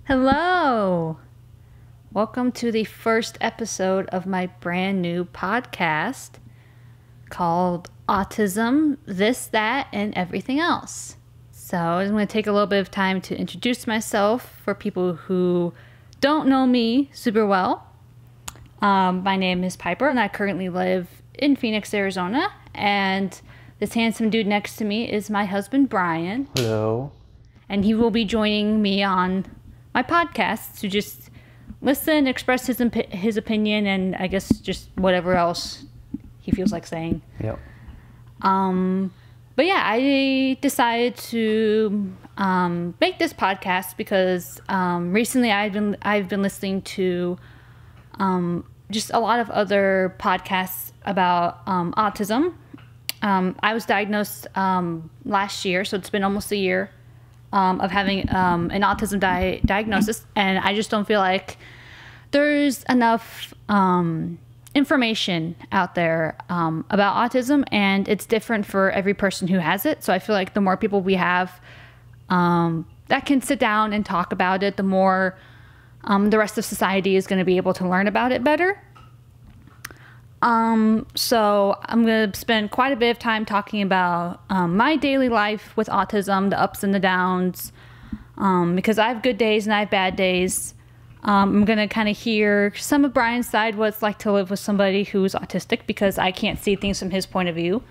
Hello! Welcome to the first episode of my brand new podcast called Autism, This, That, and Everything Else. So I'm going to take a little bit of time to introduce myself for people who don't know me super well. My name is Piper, and I currently live in Phoenix, Arizona. And this handsome dude next to me is my husband, Brian. Hello. And he will be joining me on my podcast to just listen, express his opinion, and I guess just whatever else he feels like saying. Yep. But yeah, I decided to make this podcast because recently I've been listening to just a lot of other podcasts about autism. I was diagnosed last year, so it's been almost a year of having an autism diagnosis, and I just don't feel like there's enough information out there about autism, and it's different for every person who has it. So I feel like the more people we have that can sit down and talk about it, the more the rest of society is going to be able to learn about it better. So I'm going to spend quite a bit of time talking about my daily life with autism, the ups and the downs, because I have good days and I have bad days. I'm going to kind of hear some of Brian's side, what it's like to live with somebody who's autistic, because I can't see things from his point of view.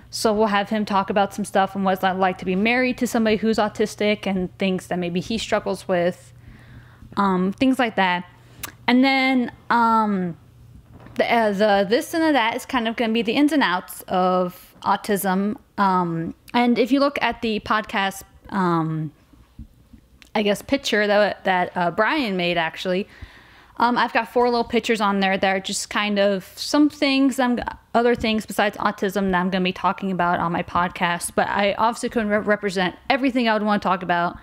So we'll have him talk about some stuff and what it's like to be married to somebody who's autistic and things that maybe he struggles with, things like that. And then the this and the that is kind of going to be the ins and outs of autism. And if you look at the podcast, I guess, picture that Brian made, actually, I've got 4 little pictures on there that are just kind of some things, other things besides autism that I'm going to be talking about on my podcast. But I obviously couldn't represent everything I would want to talk about.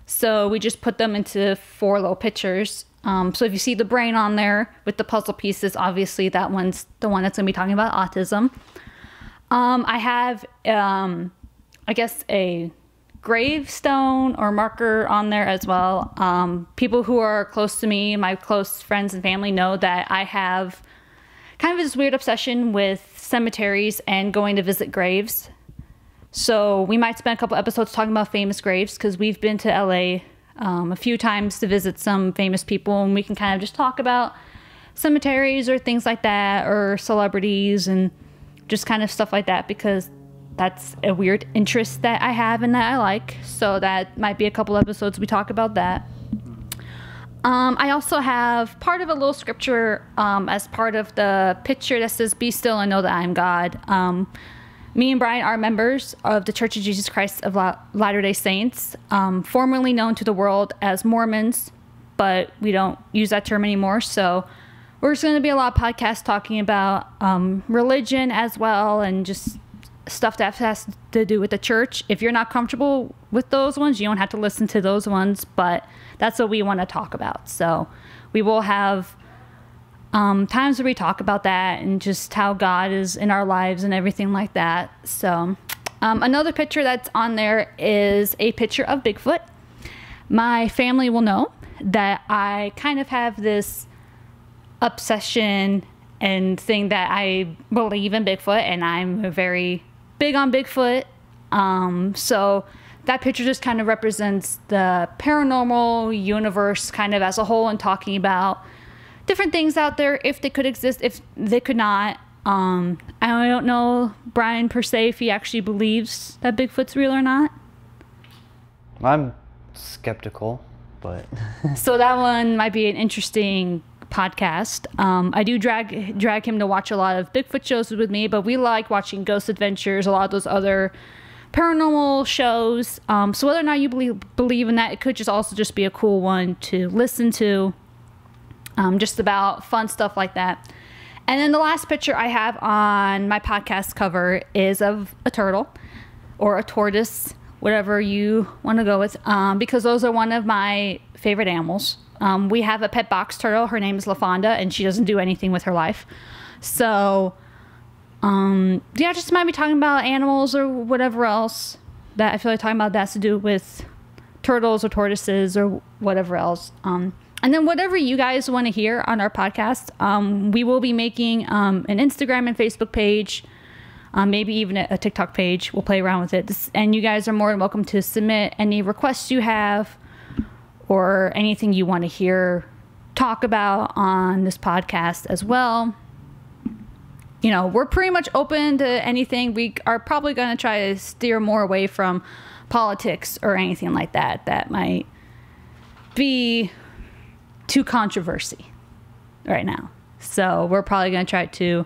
So we just put them into 4 little pictures. So if you see the brain on there with the puzzle pieces, obviously that one's the one that's going to be talking about autism. I have, I guess, a gravestone or marker on there as well. People who are close to me, my close friends and family, know that I have kind of this weird obsession with cemeteries and going to visit graves. So we might spend a couple episodes talking about famous graves because we've been to LA a few times to visit some famous people, and we can kind of just talk about cemeteries or things like that, or celebrities and just kind of stuff like that, because that's a weird interest that I have and that I like. So that might be a couple episodes we talk about that. I also have part of a little scripture as part of the picture that says, "Be still and know that I am God." Me and Brian are members of the Church of Jesus Christ of Latter-day Saints, formerly known to the world as Mormons, but we don't use that term anymore. So we're just going to be a lot of podcasts talking about religion as well, and just stuff that has to do with the church. If you're not comfortable with those ones, you don't have to listen to those ones, but that's what we want to talk about. So we will have times where we talk about that and just how God is in our lives and everything like that. So another picture that's on there is a picture of Bigfoot. My family will know that I kind of have this obsession and thing that I believe in Bigfoot, and I'm very big on Bigfoot. So that picture just kind of represents the paranormal universe kind of as a whole, and talking about different things out there, if they could exist, if they could not. I don't know, Brian, per se, if he actually believes that Bigfoot's real or not. I'm skeptical, but So that one might be an interesting podcast. I do drag him to watch a lot of Bigfoot shows with me, but we like watching Ghost Adventures, a lot of those other paranormal shows. So whether or not you believe in that, it could just also just be a cool one to listen to. Just about fun stuff like that. And then the last picture I have on my podcast cover is of a turtle or a tortoise, whatever you want to go with, because those are one of my favorite animals. We have a pet box turtle. Her name is LaFonda, and she doesn't do anything with her life. So, yeah, just might be talking about animals or whatever else that I feel like talking about that has to do with turtles or tortoises or whatever else. And then whatever you guys want to hear on our podcast, we will be making an Instagram and Facebook page, maybe even a TikTok page. We'll play around with it. And you guys are more than welcome to submit any requests you have or anything you want to hear talk about on this podcast as well. You know, we're pretty much open to anything. We are probably going to try to steer more away from politics or anything like that that might be too controversy right now. So we're probably going to try to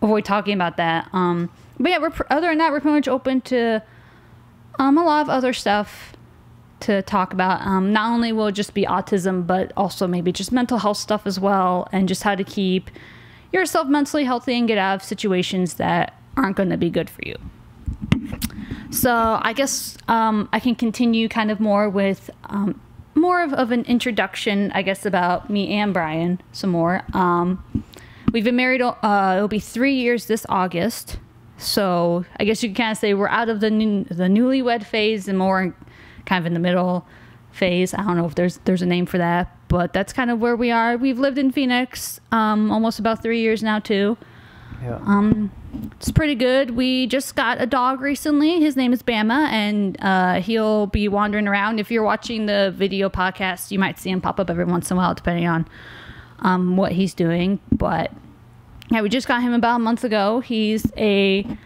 avoid talking about that. But yeah, other than that, we're pretty much open to a lot of other stuff to talk about. Not only will it just be autism, but also maybe just mental health stuff as well, and just how to keep yourself mentally healthy and get out of situations that aren't going to be good for you. So I guess I can continue kind of more with more of an introduction, I guess, about me and Brian some more. We've been married, it'll be 3 years this August. So I guess you can kind of say we're out of the newlywed phase and more kind of in the middle phase. I don't know if there's a name for that, but that's kind of where we are. We've lived in Phoenix almost about 3 years now too. Yeah. It's pretty good. We just got a dog recently. His name is Bama, and he'll be wandering around. If you're watching the video podcast, you might see him pop up every once in a while, depending on what he's doing. But yeah, we just got him about a month ago. He's I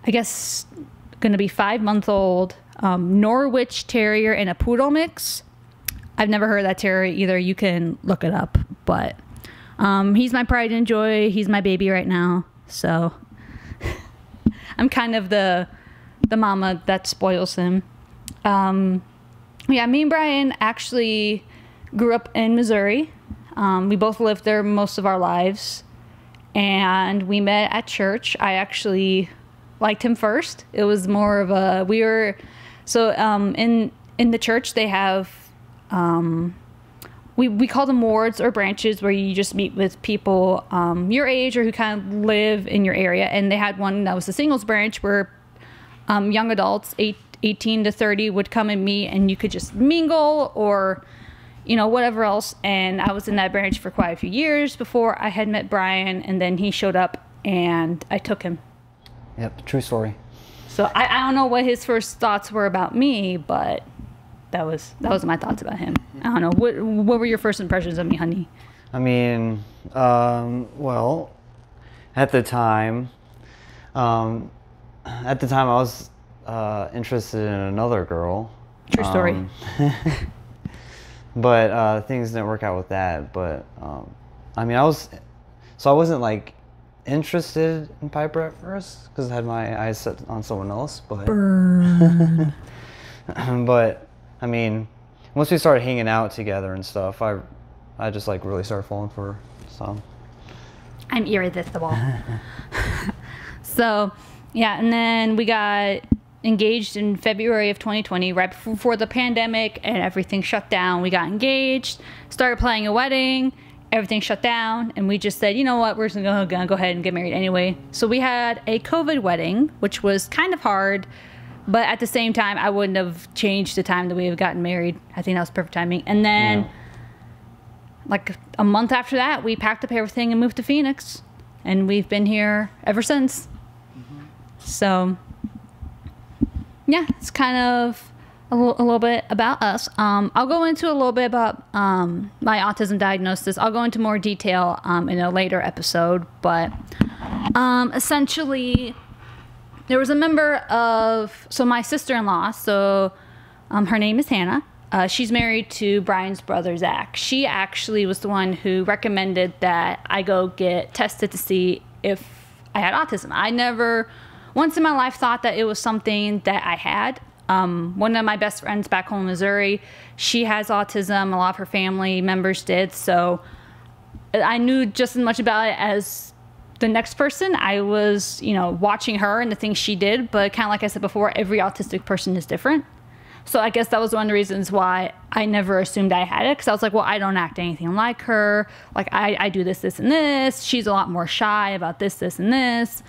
guess, going to be 5 months old, Norwich Terrier and a Poodle mix. I've never heard of that terrier either. You can look it up, but he's my pride and joy. He's my baby right now, so I'm kind of the mama that spoils him. Yeah, me and Brian actually grew up in Missouri. We both lived there most of our lives, and we met at church. I actually liked him first. It was more of a in the church they have we call them wards or branches, where you just meet with people your age or who kind of live in your area. And they had one that was the singles branch, where young adults 18 to 30 would come and meet, and you could just mingle or, you know, whatever else. And I was in that branch for quite a few years before I had met Brian, and then he showed up and I took him. Yep, true story. So I don't know what his first thoughts were about me, but that was my thoughts about him. I don't know. What were your first impressions of me, honey? I mean, well, at the time I was interested in another girl. True story. But things didn't work out with that. But I mean, I wasn't like interested in Piper at first because I had my eyes set on someone else. But Burn. but I mean, once we started hanging out together and stuff, I just like really started falling for her. So I'm irresistible. So yeah, and then we got engaged in February of 2020, right before the pandemic and everything shut down. We got engaged, started planning a wedding, everything shut down, and we just said, you know what, we're just gonna go ahead and get married anyway. So we had a COVID wedding, which was kind of hard, but at the same time, I wouldn't have changed the time that we have gotten married. I think that was perfect timing. And then like a month after that, we packed up everything and moved to Phoenix, and we've been here ever since. So yeah, it's kind of a little bit about us. I'll go into a little bit about my autism diagnosis. I'll go into more detail in a later episode, but essentially there was a member of, so my sister-in-law, so her name is Hannah. She's married to Brian's brother, Zach. She actually was the one who recommended that I go get tested to see if I had autism. I never once in my life thought that it was something that I had. One of my best friends back home in Missouri, she has autism. A lot of her family members did. So I knew just as much about it as the next person. I was, you know, watching her and the things she did, but kind of like I said before, every autistic person is different. So I guess that was one of the reasons why I never assumed I had it, because I was like, well, I don't act anything like her. Like, I do this, and this. She's a lot more shy about this, and this.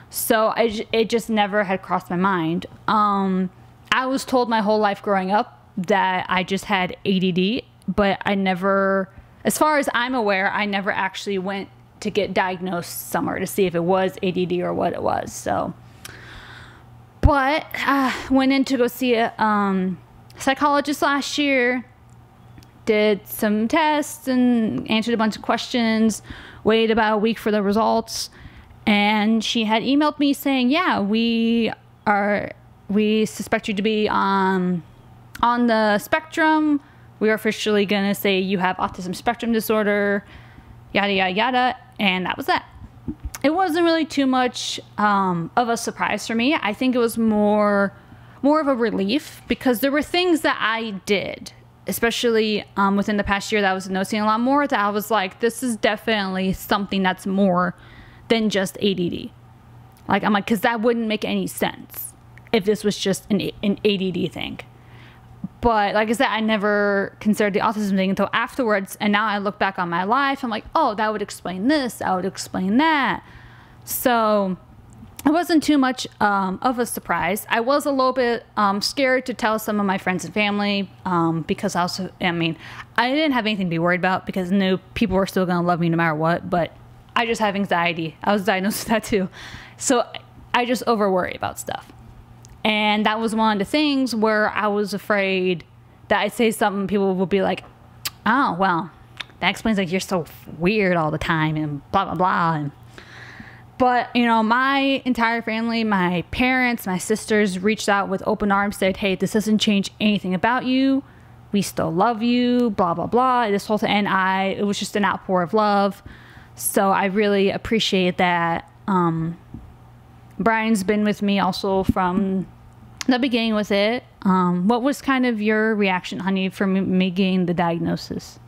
So it just never had crossed my mind. I was told my whole life growing up that I just had ADD, but I never, as far as I'm aware, I never actually went to get diagnosed somewhere to see if it was ADD or what it was. So, but went in to go see a psychologist last year, did some tests and answered a bunch of questions, waited about a week for the results, and she had emailed me saying, yeah, we suspect you to be on the spectrum. We are officially going to say you have autism spectrum disorder, yada, yada, yada. And that was that. It wasn't really too much of a surprise for me. I think it was more of a relief, because there were things that I did, especially within the past year that I was noticing a lot more, that I was like, this is definitely something that's more than just ADD. Like, I'm like, because that wouldn't make any sense if this was just an ADD thing. But like I said, I never considered the autism thing until afterwards. And now I look back on my life, I'm like, oh, that would explain this. That would explain that. So it wasn't too much of a surprise. I was a little bit scared to tell some of my friends and family because I didn't have anything to be worried about, because I knew people were still going to love me no matter what. But I just have anxiety. I was diagnosed with that too. So I just over worry about stuff. And that was one of the things where I was afraid that I'd say something, people would be like, oh, well, that explains like you're so weird all the time and blah, blah, blah. But, you know, my entire family, my parents, my sisters reached out with open arms, said, hey, this doesn't change anything about you. We still love you, blah, blah, blah. This whole thing. And it was just an outpour of love. So I really appreciate that. Brian's been with me also from the beginning with it. What was kind of your reaction, honey, for me getting the diagnosis?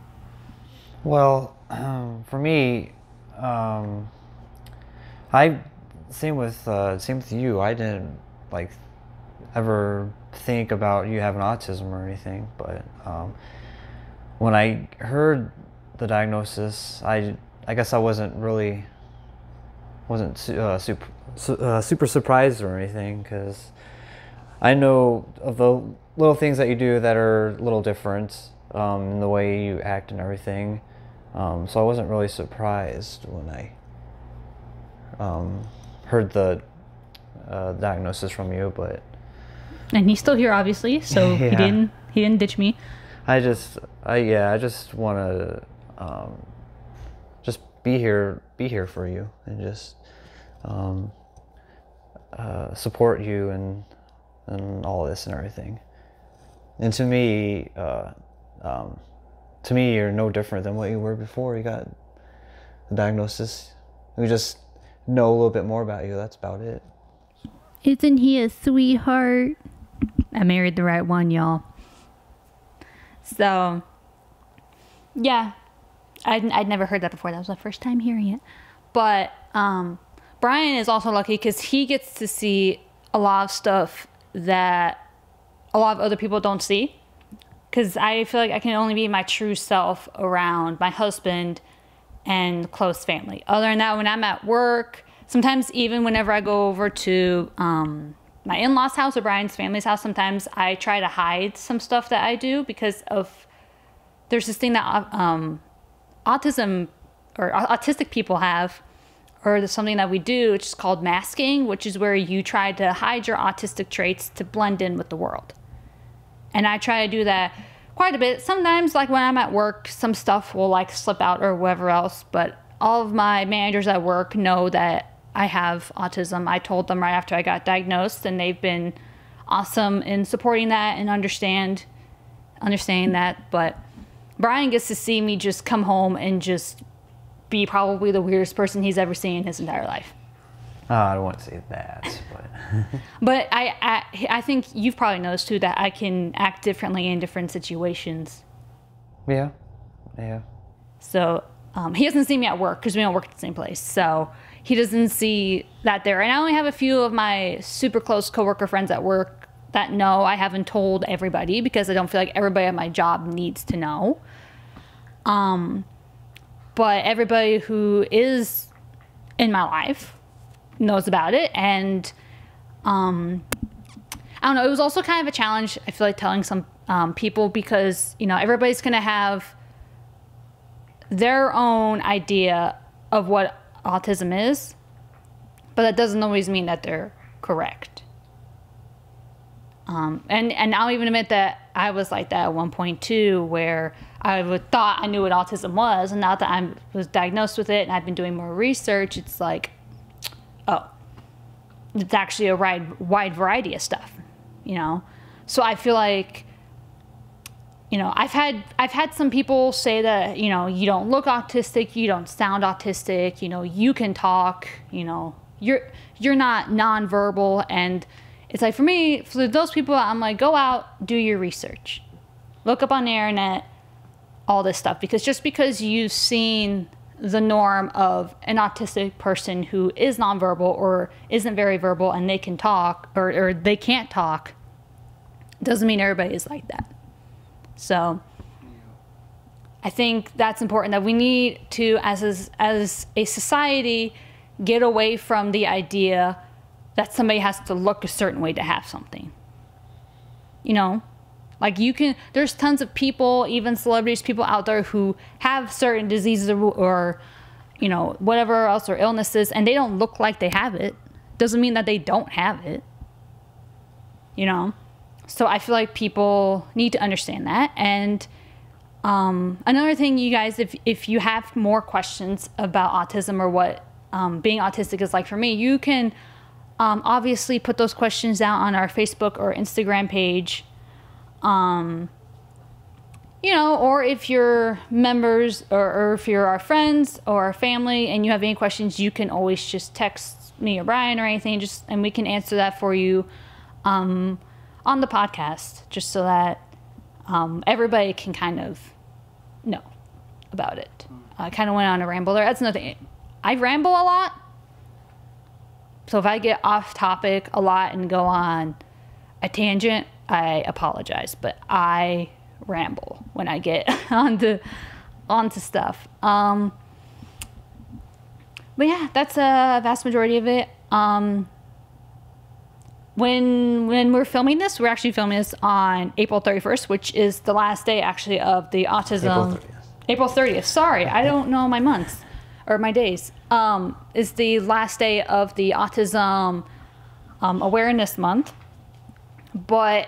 Well, for me, same with you. I didn't like ever think about you having autism or anything, but when I heard the diagnosis, I guess I wasn't super surprised or anything, because I know of the little things that you do that are a little different in the way you act and everything. So I wasn't really surprised when I heard the diagnosis from you, and he's still here, obviously, so yeah. he didn't ditch me. I just want to just be here for you, and just support you and all this and everything. And to me, you're no different than what you were before you got the diagnosis. We just know a little bit more about you. That's about it. Isn't he a sweetheart? I married the right one, y'all. So, yeah, I'd never heard that before. That was my first time hearing it. But Brian is also lucky because he gets to see a lot of stuff that a lot of other people don't see. Because I feel like I can only be my true self around my husband and close family. Other than that, when I'm at work, sometimes even whenever I go over to my in-laws' house or Brian's family's house, sometimes I try to hide some stuff that I do because there's this thing that autism or autistic people have, or there's something that we do, which is called masking, which is where you try to hide your autistic traits to blend in with the world. And I try to do that quite a bit. Sometimes, like when I'm at work, some stuff will like slip out or whatever else, but all of my managers at work know that I have autism. I told them right after I got diagnosed, and they've been awesome in supporting that and understanding that. But Brian gets to see me just come home and just be probably the weirdest person he's ever seen in his entire life. I don't want to say that, but but I think you've probably noticed too that I can act differently in different situations. Yeah. So he doesn't see me at work because we don't work at the same place. So he doesn't see that there. And I only have a few of my super close coworker friends at work that know. I haven't told everybody because I don't feel like everybody at my job needs to know. But everybody who is in my life knows about it. And I don't know, it was also kind of a challenge, I feel like, telling some people, because, you know, everybody's going to have their own idea of what autism is, but that doesn't always mean that they're correct. And I'll even admit that I was like that at one point too, where I thought I knew what autism was, and now that I was diagnosed with it and I've been doing more research, it's like, oh, it's actually a wide variety of stuff, you know? So I feel like, you know, I've had some people say that, you know, you don't look autistic, you don't sound autistic, you know, you can talk, you know, you're not nonverbal. And it's like, for me, for those people, I'm like, go out, do your research, look up on the internet, all this stuff, because just because you've seen the norm of an autistic person who is nonverbal or isn't very verbal and they can talk or they can't talk, doesn't mean everybody is like that. So I think that's important, that we need to, as a society, get away from the idea that somebody has to look a certain way to have something. You know, like there's tons of people, even celebrities, people out there who have certain diseases or, you know, whatever else, or illnesses, and they don't look like they have it. Doesn't mean that they don't have it, you know? So I feel like people need to understand that. And another thing, you guys, if you have more questions about autism or what being autistic is like for me, you can obviously put those questions down on our Facebook or Instagram page. You know, or if you're members or if you're our friends or our family and you have any questions, you can always just text me or Brian or anything, and we can answer that for you on the podcast, just so that everybody can kind of know about it. I kind of went on a ramble there. That's another thing. I ramble a lot. So if I get off topic a lot and go on a tangent, I apologize, but I ramble when I get onto stuff. But yeah, that's a vast majority of it. When we're filming this, we're actually filming this on April 31st, which is the last day actually of the autism. April 30th. Sorry, I don't know my months or my days. Is the last day of the autism awareness month. But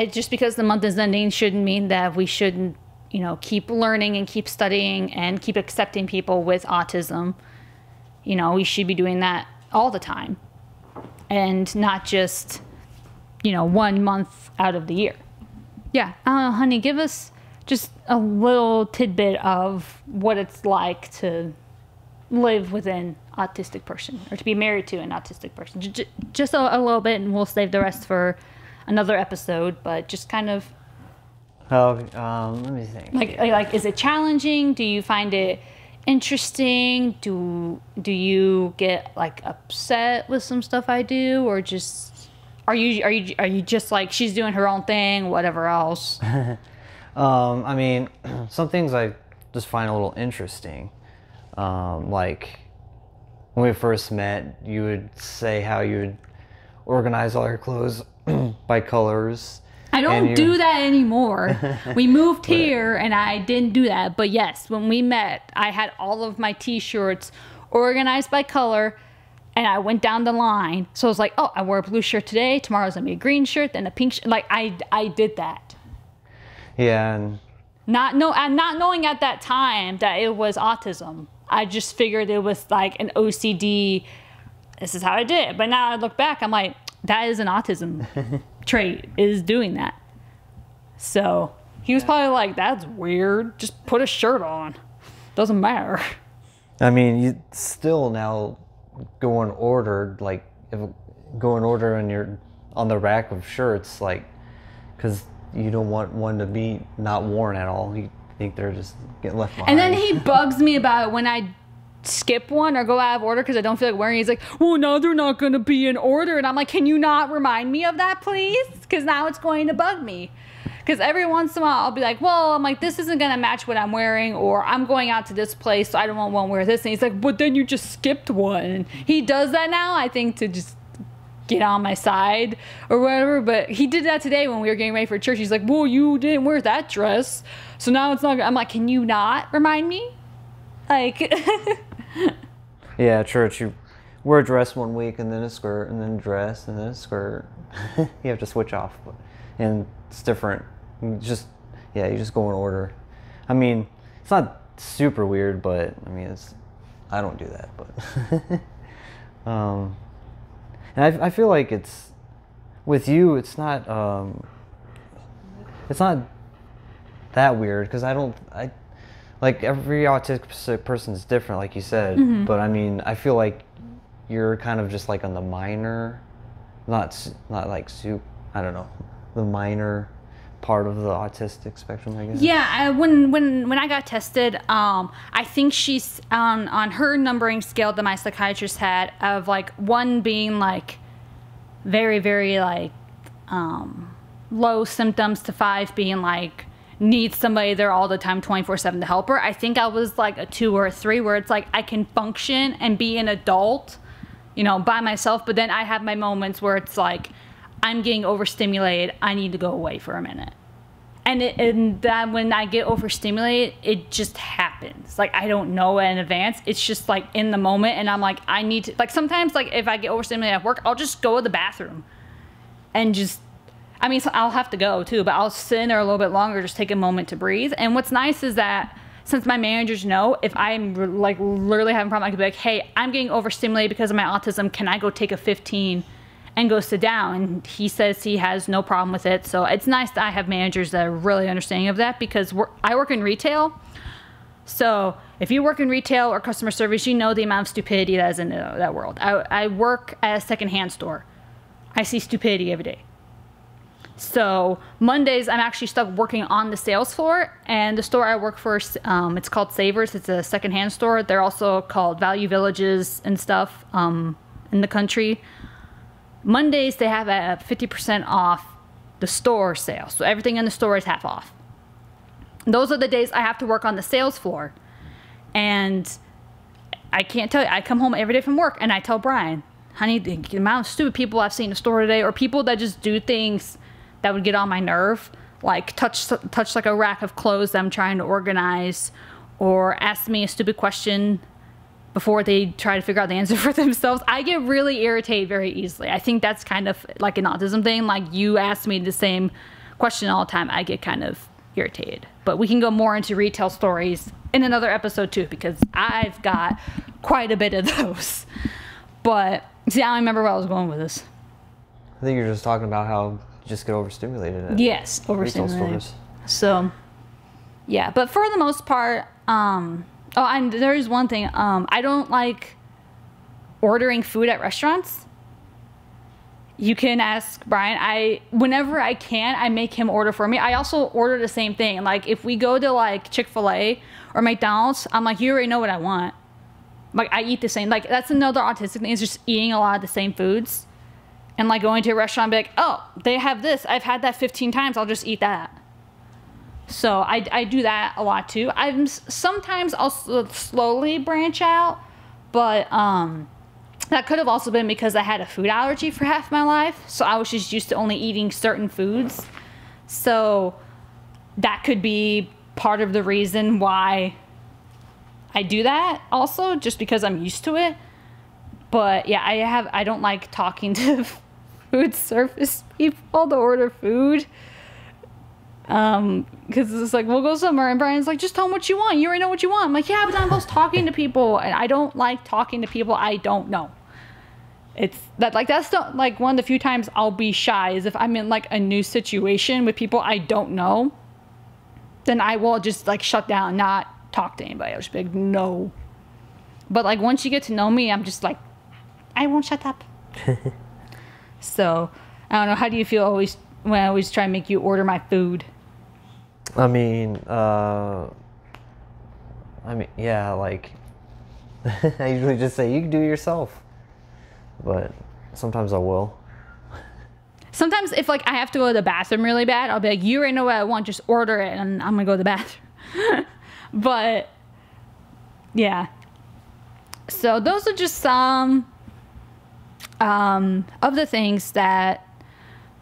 just because the month is ending shouldn't mean that we shouldn't, you know, keep learning and keep studying and keep accepting people with autism. You know, we should be doing that all the time and not just, you know, 1 month out of the year. Yeah. Honey, give us just a little tidbit of what it's like to live with an autistic person, or to be married to an autistic person. Just a little bit, and we'll save the rest for another episode, but just kind of. Let me think. Like, is it challenging? Do you find it interesting? Do you get like upset with some stuff I do, or just are you just like, she's doing her own thing, whatever else? I mean, some things I just find a little interesting. Like when we first met, you would say how you would organize all your clothes by colors. I don't do that anymore. We moved here and I didn't do that. But yes, when we met, I had all of my t-shirts organized by color, and I went down the line. So I was like, oh, I wore a blue shirt today. Tomorrow's gonna be a green shirt, then a pink shirt. Like I did that. Yeah. And not knowing at that time that it was autism. I just figured it was like an OCD. This is how I did it. But now I look back, I'm like, that is an autism trait, is doing that. So he was probably like, that's weird. Just put a shirt on. Doesn't matter. I mean, you still now go in order, like go in order and you're on the rack of shirts, like, because you don't want one to be not worn at all. You think they're just getting left behind. And then he bugs me about it when I skip one or go out of order because I don't feel like wearing it. He's like, well, now they're not going to be in order. And I'm like, can you not remind me of that, please? Because now it's going to bug me. Because every once in a while I'll be like, well, I'm like, this isn't going to match what I'm wearing, or I'm going out to this place, so I don't want to wear this. And he's like, but then you just skipped one. He does that now, I think, to just get on my side or whatever. But he did that today when we were getting ready for church. He's like, well, you didn't wear that dress, so now it's not good. I'm like, can you not remind me? Like, yeah, church, you wear a dress one week and then a skirt and then a dress and then a skirt. You have to switch off, and it's different. You just go in order. I mean, it's not super weird, but I mean, I don't do that, but and I feel like it's with you. It's not that weird because I like every autistic person is different, like you said. Mm-hmm. But I mean, I feel like you're kind of just like on the minor, not like I don't know, the minor part of the autistic spectrum, I guess. Yeah, when I got tested, I think she's on her numbering scale that my psychiatrist had, of like 1 being like very, very like low symptoms to 5 being like needs somebody there all the time 24/7 to help her. I think I was like a 2 or a 3 where it's like I can function and be an adult, you know, by myself, but then I have my moments where it's like I'm getting overstimulated, I need to go away for a minute. And that when I get overstimulated, it just happens. Like, I don't know in advance. It's just like in the moment, and I'm like, I need to, like, sometimes like if I get overstimulated at work, I'll just go to the bathroom and just, I mean, so I'll have to go too, but I'll sit in there a little bit longer, just take a moment to breathe. And what's nice is that since my managers know, if I'm like literally having a problem, I could be like, hey, I'm getting overstimulated because of my autism. Can I go take a 15 and go sit down? And he says he has no problem with it. So it's nice that I have managers that are really understanding of that, because I work in retail. So if you work in retail or customer service, you know the amount of stupidity that is in that world. I work at a secondhand store. I see stupidity every day. So Mondays, I'm actually stuck working on the sales floor, and the store I work for, it's called Savers. It's a secondhand store. They're also called Value Villages and stuff in the country. Mondays, they have a 50% off the store sale. So everything in the store is half off. Those are the days I have to work on the sales floor. And I can't tell you, I come home every day from work and I tell Brian, honey, the amount of stupid people I've seen in the store today, or people that just do things that would get on my nerve, like touch like a rack of clothes that I'm trying to organize, or ask me a stupid question before they try to figure out the answer for themselves. I get really irritated very easily. I think that's kind of like an autism thing. Like, you ask me the same question all the time, I get kind of irritated. But we can go more into retail stories in another episode too, because I've got quite a bit of those. But see, I don't remember where I was going with this. I think you're just talking about how you just get overstimulated at yes, overstimulated. retail stores. So yeah, but for the most part, oh, and there is one thing. I don't like ordering food at restaurants. You can ask Brian. Whenever I can, I make him order for me. I also order the same thing. Like, if we go to like Chick-fil-A or McDonald's, I'm like, you already know what I want. Like, I eat the same. Like, that's another autistic thing, is just eating a lot of the same foods. And like going to a restaurant and be like, oh, they have this. I've had that 15 times. I'll just eat that. So I do that a lot too. Sometimes I'll slowly branch out, but that could have also been because I had a food allergy for half my life. So I was just used to only eating certain foods. So that could be part of the reason why I do that also, just because I'm used to it. But yeah, I don't like talking to food service people to order food. Because it's like, we'll go somewhere and Brian's like, just tell them what you want. You already know what you want. I'm like, yeah, but I'm always talking to people, and I don't like talking to people I don't know. It's that, like, that's the, like, one of the few times I'll be shy is if I'm in like a new situation with people I don't know, then I will just like shut down, not talk to anybody. I'll just be like, no. But like, once you get to know me, I'm just like, I won't shut up. So I don't know, how do you feel when I always try and make you order my food? I mean, yeah, like, I usually just say, you can do it yourself. But sometimes I will. Sometimes if like I have to go to the bathroom really bad, I'll be like, you already know what I want, just order it and I'm gonna go to the bathroom. But yeah. So those are just some of the things that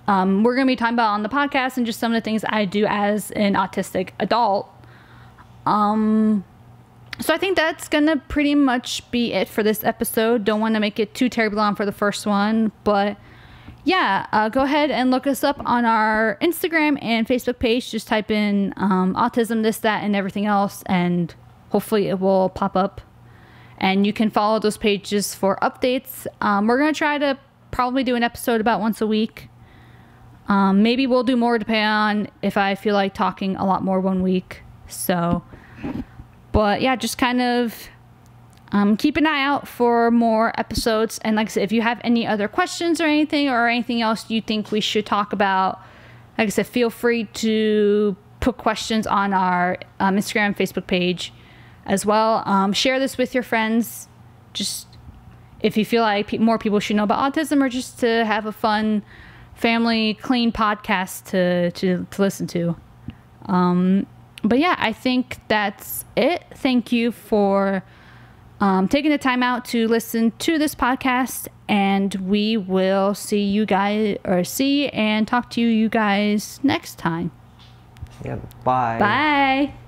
we're going to be talking about on the podcast, and just some of the things I do as an autistic adult. So I think that's going to pretty much be it for this episode. Don't want to make it too terribly long for the first one, but yeah, go ahead and look us up on our Instagram and Facebook page. Just type in autism, this, that, and everything else, and hopefully it will pop up. And you can follow those pages for updates. We're going to try to probably do an episode about once a week. Maybe we'll do more depending on if I feel like talking a lot more one week. So, but yeah, just kind of keep an eye out for more episodes. And like I said, if you have any other questions or anything else you think we should talk about, like I said, feel free to put questions on our Instagram and Facebook page as well. Share this with your friends, just if you feel like more people should know about autism, or just to have a fun family clean podcast to listen to. But yeah, I think that's it. Thank you for taking the time out to listen to this podcast, and we will see you guys, or see and talk to you guys next time. Yeah, bye. Bye.